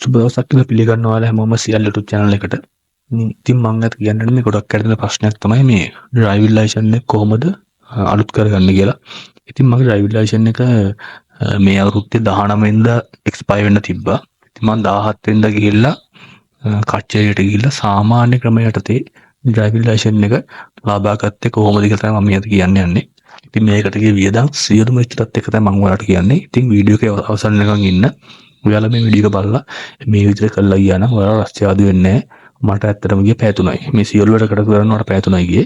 සුබ දවසක් කියලා පිළිගන්නවා හැමෝම සියල් YouTube channel එකට. ඉතින් මම අද කියන්න මේ ගොඩක් ඇත්තන ප්‍රශ්නයක් තමයි මේ driving license එක කොහොමද අලුත් කරගන්නේ කියලා. ඉතින් මගේ driving license එක මේ අවුරුද්දේ 19 වෙනිදා expire වෙන්න තිබ්බා. ඉතින් මම 17 වෙනිදා ගිහිල්ලා කච්චරියට ගිහිල්ලා සාමාන්‍ය ක්‍රම යටතේ driving license එක ලබා ගත්තේ කොහොමද කියලා තමයි මම අද කියන්න යන්නේ. ඉතින් මේකට ගිය වියදම් සියලුම විතරත් එක තමයි මම ඔයාලට කියන්නේ. ඉතින් වීඩියෝ එකේ අවසන් වෙනකන් ඉන්න. ඔයාලා මේ වීඩියෝ එක බලලා මේ විදිහට කරලා ගියා නම් ඔයාලා රස්තිය ආදි වෙන්නේ නැහැ. මට ඇත්තටම ගියේ පැය 3යි. මේ සියලු වැඩ කරනකොට පැය 3යි ගියේ.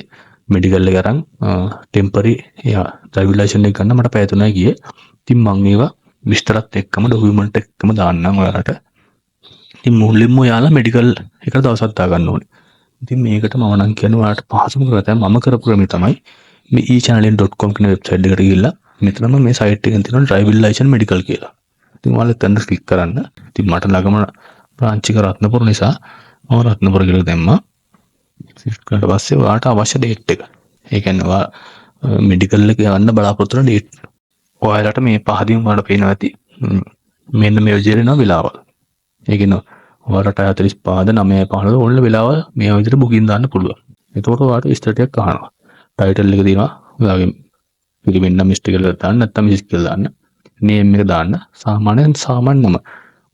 මෙඩිකල් එක අරන් ටෙම්පරරි ඩ්‍රයිවිං ලයිසන්ස් එක ගන්න මට පැය 3යි ගියේ. ඉතින් මම ඒවා විස්තරත් එක්කම ඩොකියුමන්ට් එක්කම දාන්නම් ඔයාලට. ඉතින් මුලින්ම ඔයාලා මෙඩිකල් එකට දවසක් දාගන්න ඕනේ. ඉතින් මේකට මම නම් කියන්නේ ඔයාලට පහසුම ක්‍රමය තමයි මම කරපු ක්‍රමය තමයි මේ e-channel.com කියන වෙබ්සයිට් එකට ගිහිල්ලා මෙතනම මේ සයිට් එකෙන් තියෙනවා ඩ්‍රයිවිං ලයිසන්ස් මෙඩිකල් කියලා. ඉතින් ඔයාලා එතන ක්ලික් කරන්න. ඉතින් මට ළඟම බ්‍රාන්ච් එක රත්නපුර නිසා මම රත්නපුර කියලා දැම්මා. සිලෙක්ට් කරලා පස්සේ ඔයාලට අවශ්‍ය ඩේට් එක. ඒ කියන්නේ ඔයා මෙඩිකල් එක යන්න බලාපොරොත්තු වෙන ඩේට්. ඔයාලට මේ පහදින් ඔයාලට පේනවා ඇති. මෙන්න මේ විදිහට එනවා වෙලාවල්. ඒ කියන්නේ ඔයාලට 45 9:15 ඕන වෙලාවල් මේ විදිහට බුකින් දාන්න පුළුවන්. එතකොට ඔයාලට විස්තර ටිකක් අහනවා. ටයිටල් එක තියෙනවා. ඔයාගේ පිළිවෙන්න මිස්ටර් කියලා දාන්න නැත්නම් මිස් කියලා දාන්න. නේම් එක දාන්න. සාමාන්‍යම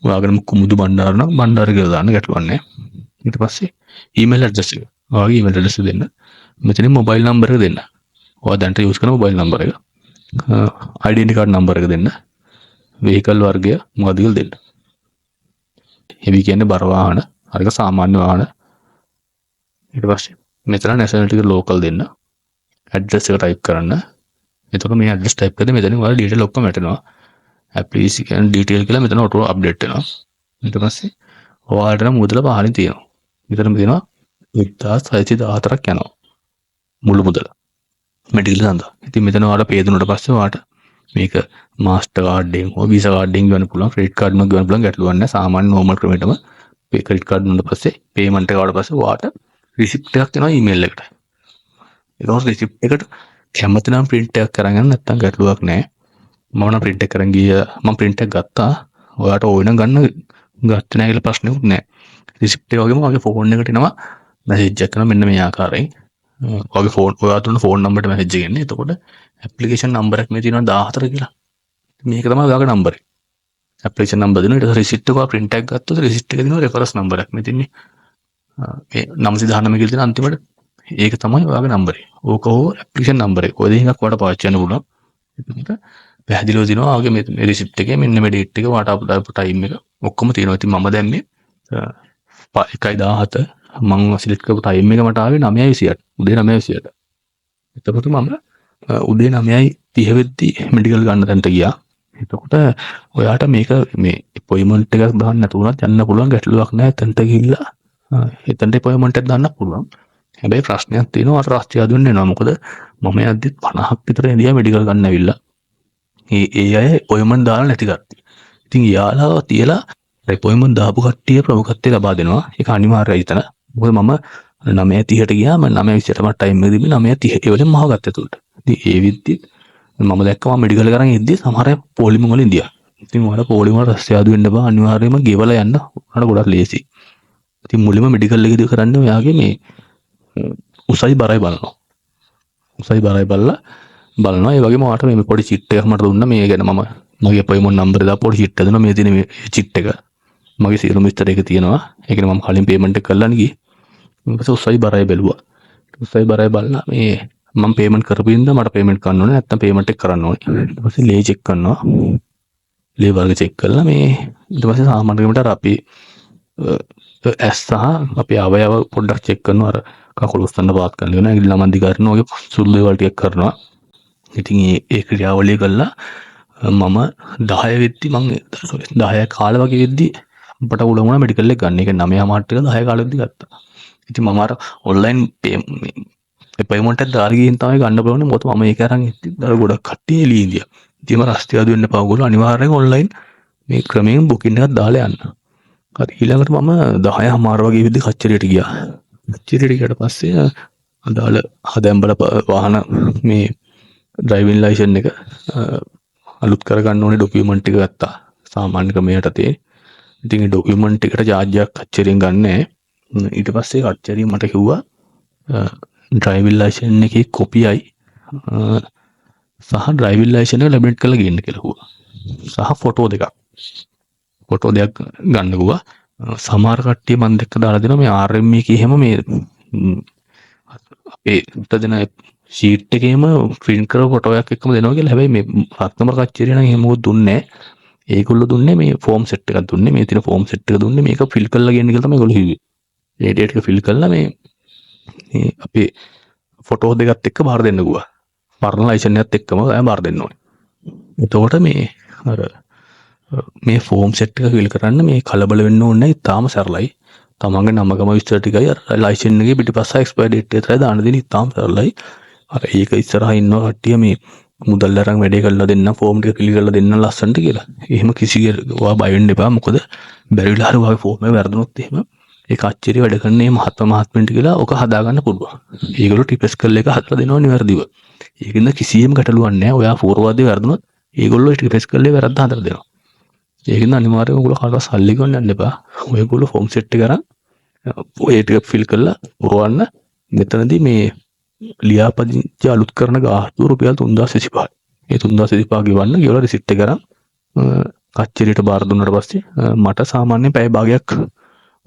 ඔයාගේම කුමුදු බණ්ඩාර නම් බණ්ඩාර කියලා දාන්න ගැටලුවක් නැහැ. ඊට පස්සේ ඊමේල් ඇඩ්‍රස් එක. ඔයාගේ ඊමේල් ඇඩ්‍රස් එක දෙන්න. මෙතන මොබයිල් නම්බර් එක දෙන්න. ඔයා දැන්ට යූස් කරන මොබයිල් නම්බර එක. ඩෙන්ටි කාඩ් නම්බර එක දෙන්න. වෙහිකල් වර්ගය මොකද කියලා දෙන්න. heavy කියන්නේ බර වාහන, අරක සාමාන්‍ය වාහන. ඊට පස්සේ මෙතන nationality එක local දෙන්න. address එක type කරන්න. එතකොට මේ address type කරද්දී මෙතනින් ඔයාලා detail ඔක්කොම වැටෙනවා. application detail කියලා මෙතන auto update වෙනවා. ඊට පස්සේ ඔයාලට නම් මුදල පහලින් තියෙනවා. මෙතනම තියෙනවා 1614ක් යනවා. මුළු මුදල. මෙඩිකල් සඳහා. ඉතින් මෙතන ඔයාලා පේ දුන්නාට පස්සේ ඔයාලට මේක මාස්ටර් කාඩ් එකෙන් හෝ වීසා කාඩ් එකෙන් ගන්න පුළුවන්, ක්‍රෙඩිට් කාඩ් එකෙන් ගන්න පුළුවන් ගැටලුවක් නැහැ. සාමාන්‍ය නෝමල් ක්‍රමයටම මේ ක්‍රෙඩිට් කාඩ් දුන්නාට පස්සේ පේමන්ට් එක ආවට පස්සේ ඔයාලට රිසිප්ට් එකක් එනවා ඊමේල් එකට. ඒක රිසිප්ට් එකට කැමති නම් print එකක් අරන් යන්න නැත්නම් ගැටලුවක් නැහැ. මම නම් print එක අරන් ගියා. මම print එක ගත්තා. ඔයාලට ඕන ගන්න ගත්තේ නැහැ කියලා ප්‍රශ්නයක් නැහැ. රිසිප්ට් එක වගේම ඔයාගේ ෆෝන් එකට එනවා මැසේජ් එකක් කරනවා මෙන්න මේ ආකාරයෙන්. ඔයාගේ ෆෝන් ඔයා දුන්න ෆෝන් නම්බරට මැසේජ් එක එන්නේ. එතකොට ඇප්ලිකේෂන් නම්බර් එකක් මේ තියෙනවා 14 කියලා. මේක තමයි ඔයාගේ නම්බර් එක. ඇප්ලිකේෂන් නම්බර දෙනවා. ඊට පස්සේ රිසිප්ට් එක print එකක් ගත්තොත් රිසිප්ට් එකේ දෙනවා රෙෆරන්ස් නම්බර් එකක් මේ තින්නේ. මේ 919 කියලා තියෙන අන්තිමට ඒක තමයි ඔයාගේ නම්බර් එක. ඕක හෝ ඇප්ලිකේෂන් නම්බර එක. ඔය දෙකක් ඔයාලට පාවිච්චි කරන්න පුළුවන්. ඒක පැහැදිලිව දිනවා ඔයාගේ මේ රිසිප්ට් එකේ මෙන්න මේ ඩේට් එක ඔයාලට අප්ලෝඩ් ටයිම් එක ඔක්කොම තියෙනවා. ඉතින් මම දැම්මේ 1:17 මම සිලෙක්ට් කරපු ටයිම් එක මට ආවේ 9:28 උදේ 9:28. එතකොට මම උදේ 9:30 වෙද්දී මෙඩිකල් ගන්න තැනට ගියා. එතකොට ඔයාට මේක මේ අපොයින්ට්මන්ට් එකක් දාන්න නැතුණත් යන්න පුළුවන් ගැටලුවක් නැහැ. එතනට ගිහිල්ලා එතනට අපොයින්ට්මන්ට් එකක් දාන්න පුළුවන්. හැබැයි ප්‍රශ්නයක් තියෙනවා අර රස්තිය අදුන්නේ එනවා. මොකද මම යද්දිත් 50ක් විතර ඉඳියා මෙඩිකල් ගන්න ඇවිල්ලා. ඒ අය අපොයින්ට්මන්ට් දාලා නැති කට්ටිය. ඉතින් යාළුවව තියලා අපොයින්ට්මන්ට් දාපු කට්ටිය ප්‍රමුඛත්වය ලබා දෙනවා. ඒක අනිවාර්යයි එතන. මොකද මම 9:30ට ගියා. මම 9:20ට මට ටයිම් එක දීලා 9:30 ඒ වලින් මහව ගත්තා ඒකට. ඉතින් ඒ විද්දි මම දැක්කම මෙඩිකල් කරන් ඉද්දි සමහර අය පොලිම වල ඉඳියා. ඉතින් ඔයාලා පොලිම වල රස්තිය ආදු වෙන්න බෑ. අනිවාර්යයෙන්ම ගෙවලා යන්න උනට ගොඩක් ලේසි. ඉතින් මුලින්ම මෙඩිකල් එකේදී කරන්නේ ඔයාගේ මේ උසයි බරයි බලනවා. උසයි බරයි බලනවා. ඒ වගේම ඔයාලට මේ පොඩි චිට් එකක් මට දුන්නා. මේ ගැන මම මගේ අපොයින්ට්මන්ට් නම්බර් එක දාපු පොඩි චිට් එක දුන්නා. මේ තියෙන මේ චිට් එක මගේ සියලුම විස්තර එක තියෙනවා. ඒක නේ මම කලින් පේමන්ට් එක කරලානේ ගියේ. ඊට පස්සේ උසයි බරයි බැලුවා. උසයි බරයි බලලා මේ මම පේමන්ට් කරපු ඉඳන් මට පේමන්ට් කරන්න ඕනේ නැත්නම් පේමන්ට් එක කරන්න ඕනේ. ඊට පස්සේ ලේ චෙක් කරනවා. ලේ වර්ග චෙක් කරලා මේ ඊට පස්සේ සාමාන්‍ය ක්‍රමයට අපි ඇස් සහ අපේ අවයව පොඩ්ඩක් චෙක් කරනවා. අර කකුල උස්සන්න පාත් කරන එක නේද ළමන් දිග කරනවා. ඔය සුළු දේවල් ටිකක් කරනවා. ඉතින් ඒ ක්‍රියාවලිය කළා මම 10 වෙද්දි මම 10 කාලේ වගේ වෙද්දි අපට උඩ වුණා මෙඩිකල් එක ගන්න. ඒක 9 මාර්ට් එක 10 කාලේ වෙද්දි ගත්තා. ඉතින් මම අර ඔන්ලයින් පේමන්ට් එක දාලා ගිහින් තමයි ගන්න බලන්නේ. මොකද මම ඒක අරන් ඉද්දි අර ගොඩක් කට්ටිය එළිය ඉඳියා. ඉතින් මම රස්තිය ආදු වෙන්න පාව ගොල්ලෝ අනිවාර්යෙන් ඔන්ලයින් මේ ක්‍රමයෙන් බුකින් එකක් දාලා යන්න. හරි ඊළඟට මම 10 මාර වගේ වෙද්දි කච්චරියට ගියා. කච්චරියට ගියට පස්සේ අදාළ හදැම්බල වාහන මේ ඩ්‍රයිවිං ලයිසන්ස් එක අලුත් කරගන්න ඕනේ ඩොකියුමන්ට් ටික ගත්තා. සාමාන්‍ය ක්‍රමයට තේ ඉතින් ඩොකියුමන්ට් එකට charge එකක් කච්චරියෙන් ගන්නෑ. ඊට පස්සේ කච්චරිය මට කිව්වා ඩ්‍රයිවිං ලයිසන් එකේ කොපියයි සහ ඩ්‍රයිවිං ලයිසන් එක ලැබිනේට් කරලා ගේන්න කියලා කිව්වා. සහ ෆොටෝ දෙකක් ගන්න කිව්වා. සමහර කට්ටිය මන් දෙක්ක දාලා දෙනවා මේ RMA එකේ හැම මේ අපේ උත්තර දෙන ෂීට් එකේම print කරපු ෆොටෝ එකක් එක්කම දෙනවා කියලා. හැබැයි මේ රත්නමර කච්චරිය නම් එහෙම මොකද දුන්නේ නැහැ. ඒගොල්ලෝ දුන්නේ මේ ෆෝම් සෙට් එකක් දුන්නේ. මේ තියෙන ෆෝම් සෙට් එක දුන්නේ මේක ෆිල් කරලා ගන්න කියලා තමයි ඒගොල්ලෝ කිව්වේ. ඒ ඩේට් එක ෆිල් කරලා මේ අපේ ෆොටෝ දෙකත් එක්ක බාර දෙන්න කිව්වා. පරණ ලයිසන් එකත් එක්කම ඔයා බාර දෙන්න ඕනේ. එතකොට මේ අර මේ ෆෝම් සෙට් එක ෆිල් කරන්න මේ කලබල වෙන්න ඕනේ නැහැ. ඊටාම සරලයි. තමන්ගේ නම ගම විස්තර ටිකයි අර ලයිසන් එකේ පිටිපස්ස එක්ස්පයර් ඩේට් එක දාන්න දෙන ඊටාම සරලයි. අර ඒක ඉස්සරහා ඉන්න කට්ටිය මේ මුදල් අරන් වැඩේ කරලා දෙන්න ෆෝම් ටික ෆිල් කරලා දෙන්න ලස්සනට කියලා. එහෙම කිසි ඔයා බය වෙන්න එපා. මොකද බැරිලා හරි ඔයාගේ ෆෝම් එක වැරදුනොත් එහෙම ඒ කච්චරි වැඩ කරන්නේ මහත්මයාට කියලා ඔක හදාගන්න පුළුවන්. ඒගොල්ලෝ ටිපස් කල් එක හදලා දෙනවා නිවැරදිව. ඒකින්ද කිසියම් ගැටලුවක් නැහැ. ඔයා ෆෝර්වර්ඩ් වැරදුනොත් ඒගොල්ලෝ ටිපස් කල් එක වැරද්ද හදලා දෙනවා. ඒකින්ද අනිවාර්යයෙන් ඔයගොල්ලෝ කාටවත් සල්ලි ගන්න යන්න එපා. ඔයගොල්ලෝ ෆෝම් සෙට් එක අරන් ඔය ටික ෆිල් කරලා පුරවන්න. මෙතනදී මේ ලියාපදිංචි අලුත් කරන ගාස්තුව රුපියල් 3025යි. ඒ 3025 ගෙවන්න ගෙවලා රිසිට් එක අරන් කච්චරියට බාර දුන්නාට පස්සේ මට සාමාන්‍ය පැය භාගයක්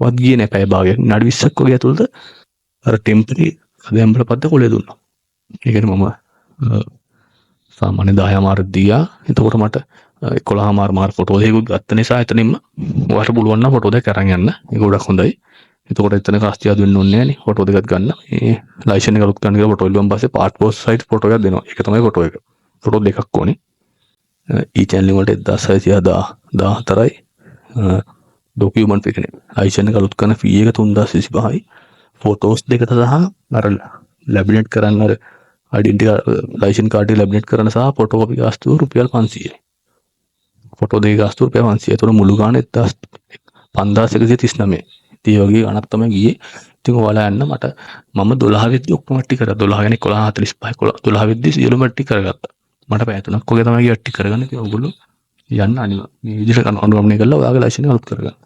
වත් ගියේ නැහැ. පැය භාගයක් විනාඩි 20ක් වගේ ඇතුළත අර ටෙම්පරරි අධ්‍යයන පද්ද කොලේ දුන්නා. ඒ කියන්නේ මම සාමාන්‍ය 10 මාරක් දීලා එතකොට මට 11 මාර ෆොටෝ දෙකක් ගත්ත නිසා එතනින්ම ඔයාලට පුළුවන් නම් ෆොටෝ දෙක අරන් යන්න. ඒක ගොඩක් හොඳයි. එතකොට එතන කාස්තිය දෙන්න ඕනේ නෑනේ. ෆොටෝ දෙකක් ගන්න. මේ ලයිසන් එක අලුත් කරන්න කියලා ෆොටෝ ඉල්ලුවන් පස්සේ පාස්පෝර්ට් සයිස් ෆොටෝ එකක් දෙනවා. ඒක තමයි ෆොටෝ එක. ෆොටෝ දෙකක් ඕනේ. ඊ channel වලට 1614යි. ඩොකියුමන්ට් එකනේ. ලයිසන් එක අලුත් කරන ෆී එක 3025යි. ෆොටෝස් දෙක සහ අර ලැමිනේට් කරන්න අර ඩෙන්ටිටි ලයිසන් කාඩ් එක ලැමිනේට් කරන සහ ෆොටෝ කොපි ගාස්තුව රුපියල් 500යි. ෆොටෝ දෙක ගාස්තුව රුපියල් 500යි. ඒතර මුළු ගාණ 5139. ඒ වගේ ගණක් තමයි ගියේ. ඉතින් ඔයාලා යන්න මම 12 වෙද්දි ඔක්කොම ටික කරා. 12 කියන්නේ 11:45 12 වෙද්දි සියලුම ටික කරගත්තා. මට පැය 3ක් වගේ තමයි ගියා ටික කරගන්න. ඉතින් ඔයගොල්ලෝ යන්න අනිවා මේ විදිහට අනුගමනය කරලා ඔයාගේ ලයිසන් එක අලුත් කරගන්න.